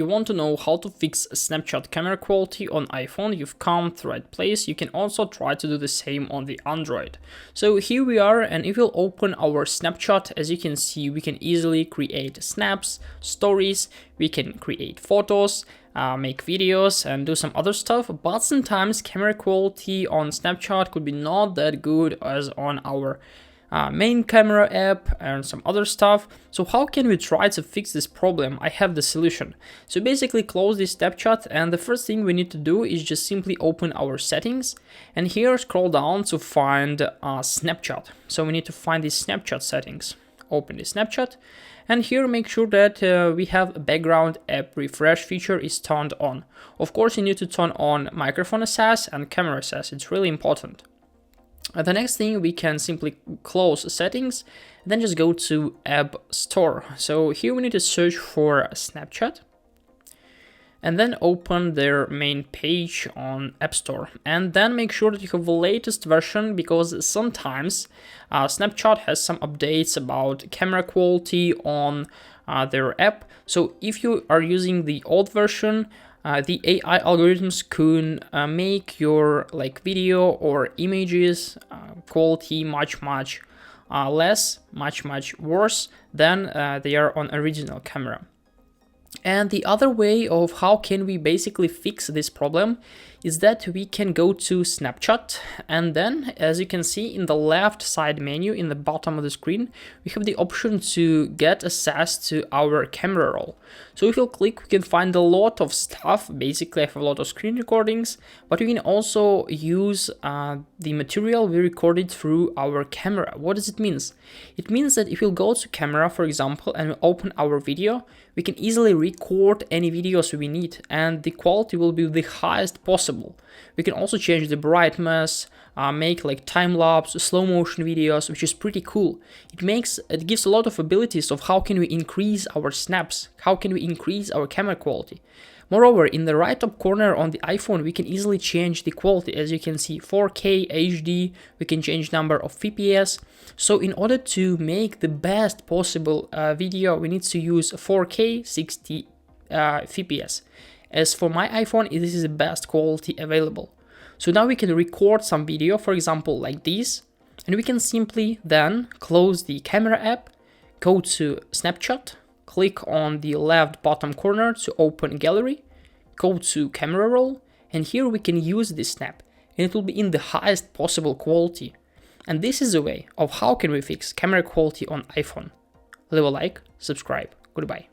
You want to know how to fix Snapchat camera quality on iPhone, you've come to the right place. You can also try to do the same on the Android. So here we are, and if we'll open our Snapchat, as you can see, we can easily create snaps, stories, we can create photos, make videos and do some other stuff, but sometimes camera quality on Snapchat could be not that good as on our main camera app and some other stuff. So how can we try to fix this problem? I have the solution. So basically close this Snapchat, and the first thing we need to do is just simply open our settings, and here scroll down to find Snapchat. So we need to find the Snapchat settings. Open the Snapchat, and here make sure that we have background app refresh feature is turned on. Of course, you need to turn on microphone assess and camera assess. It's really important. The next thing, we can simply close settings, and then just go to App Store. So here we need to search for Snapchat, and then open their main page on App Store, and then make sure that you have the latest version, because sometimes Snapchat has some updates about camera quality on their app. So if you are using the old version, the AI algorithms could make your video or images quality much less, much worse than they are on original camera. And the other way of how can we basically fix this problem is that we can go to Snapchat, and then as you can see in the left side menu in the bottom of the screen, we have the option to get access to our camera roll. So if you click, we can find a lot of stuff. Basically I have a lot of screen recordings, but we can also use the material we recorded through our camera. What does it mean? It means that if you go to camera, for example, and we open our video, we can easily record any videos we need, and the quality will be the highest possible. We can also change the brightness, make time-lapse, slow motion videos, which is pretty cool. It gives a lot of abilities of how can we increase our snaps, how can we increase our camera quality. Moreover, in the right top corner on the iPhone, we can easily change the quality. As you can see, 4K, HD, we can change number of FPS. So in order to make the best possible video, we need to use 4K 60 FPS. As for my iPhone, this is the best quality available. So now we can record some video, for example, like this, and we can simply then close the camera app, go to Snapchat, click on the left bottom corner to open gallery, go to camera roll, and here we can use this snap, and it will be in the highest possible quality. And this is a way of how can we fix camera quality on iPhone. Leave a like, subscribe, goodbye.